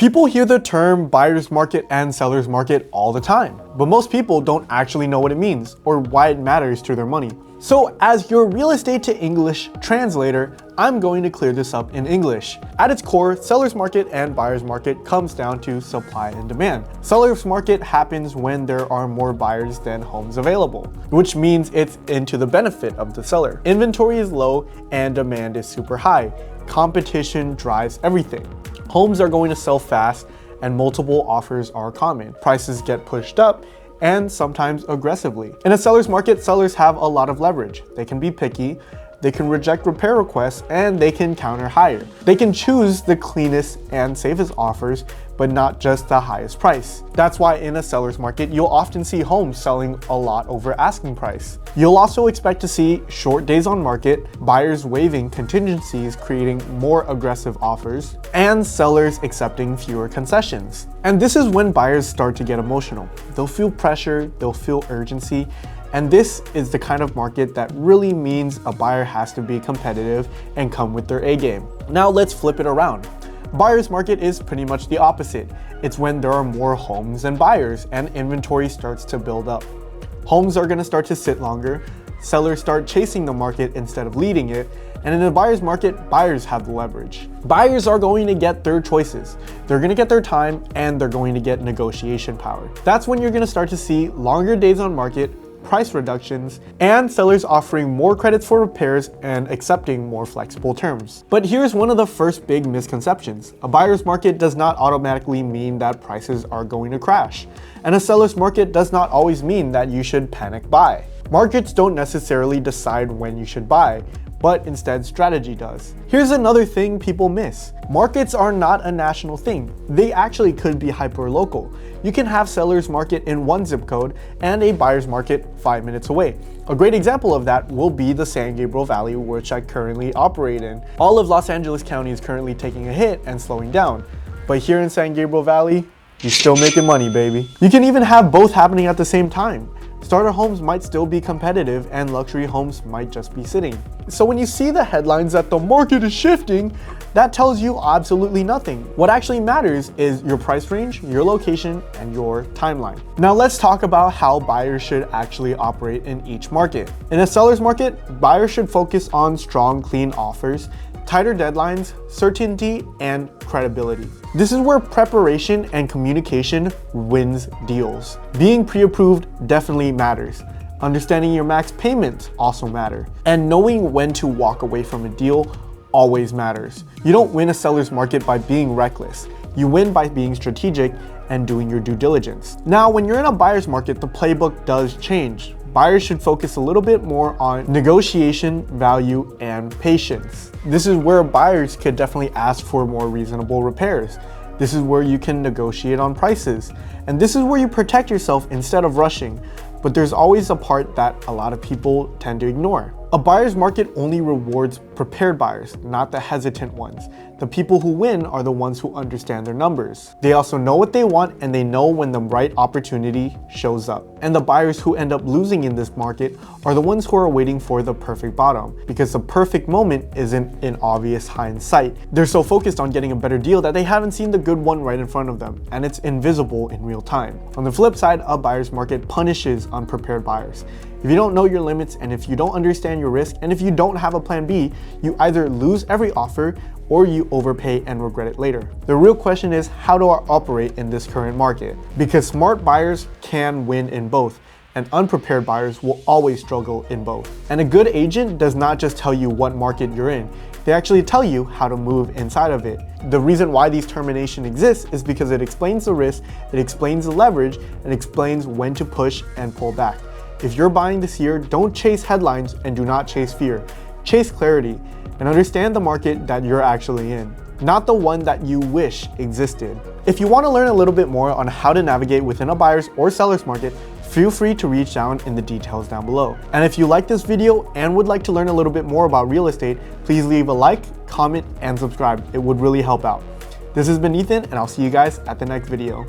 People hear the term buyer's market and seller's market all the time, but most people don't actually know what it means or why it matters to their money. So as your real estate to English translator, I'm going to clear this up in English. At its core, seller's market and buyer's market comes down to supply and demand. Seller's market happens when there are more buyers than homes available, which means it's into the benefit of the seller. Inventory is low and demand is super high. Competition drives everything. Homes are going to sell fast and multiple offers are common. Prices get pushed up and sometimes aggressively. In a seller's market, sellers have a lot of leverage. They can be picky, they can reject repair requests, and they can counter higher. They can choose the cleanest and safest offers, but not just the highest price. That's why in a seller's market, you'll often see homes selling a lot over asking price. You'll also expect to see short days on market, buyers waiving contingencies, creating more aggressive offers, and sellers accepting fewer concessions. And this is when buyers start to get emotional. They'll feel pressure, they'll feel urgency, and this is the kind of market that really means a buyer has to be competitive and come with their A game. Now let's flip it around. Buyer's market is pretty much the opposite. It's when there are more homes than buyers and inventory starts to build up. Homes are gonna start to sit longer, sellers start chasing the market instead of leading it, and in a buyer's market, buyers have the leverage. Buyers are going to get their choices. They're gonna get their time and they're going to get negotiation power. That's when you're gonna start to see longer days on market, price reductions, and sellers offering more credits for repairs and accepting more flexible terms. But here's one of the first big misconceptions. A buyer's market does not automatically mean that prices are going to crash. And a seller's market does not always mean that you should panic buy. Markets don't necessarily decide when you should buy, but instead strategy does. Here's another thing people miss. Markets are not a national thing. They actually could be hyper-local. You can have seller's market in one zip code and a buyer's market 5 minutes away. A great example of that will be the San Gabriel Valley, which I currently operate in. All of Los Angeles County is currently taking a hit and slowing down. But here in San Gabriel Valley, you're still making money, baby. You can even have both happening at the same time. Starter homes might still be competitive and luxury homes might just be sitting. So when you see the headlines that the market is shifting, that tells you absolutely nothing. What actually matters is your price range, your location, and your timeline. Now let's talk about how buyers should actually operate in each market. In a seller's market, buyers should focus on strong, clean offers, tighter deadlines, certainty, and credibility. This is where preparation and communication wins deals. Being pre-approved definitely matters. Understanding your max payments also matter. And knowing when to walk away from a deal always matters. You don't win a seller's market by being reckless. You win by being strategic and doing your due diligence. Now, when you're in a buyer's market, the playbook does change. Buyers should focus a little bit more on negotiation, value, and patience. This is where buyers could definitely ask for more reasonable repairs. This is where you can negotiate on prices. And this is where you protect yourself instead of rushing. But there's always a part that a lot of people tend to ignore. A buyer's market only rewards prepared buyers, not the hesitant ones. The people who win are the ones who understand their numbers. They also know what they want and they know when the right opportunity shows up. And the buyers who end up losing in this market are the ones who are waiting for the perfect bottom, because the perfect moment isn't in obvious hindsight. They're so focused on getting a better deal that they haven't seen the good one right in front of them, and it's invisible in real time. On the flip side, a buyer's market punishes unprepared buyers. If you don't know your limits and if you don't understand your risk and if you don't have a plan B, you either lose every offer or you overpay and regret it later. The real question is, how do I operate in this current market? Because smart buyers can win in both, and unprepared buyers will always struggle in both. And a good agent does not just tell you what market you're in, they actually tell you how to move inside of it. The reason why these termination exists is because it explains the risk, it explains the leverage, and explains when to push and pull back. If you're buying this year, don't chase headlines and do not chase fear. Chase clarity and understand the market that you're actually in, not the one that you wish existed. If you want to learn a little bit more on how to navigate within a buyer's or seller's market, feel free to reach down in the details down below. And if you like this video and would like to learn a little bit more about real estate, please leave a like, comment, and subscribe. It would really help out. This has been Ethan, and I'll see you guys at the next video.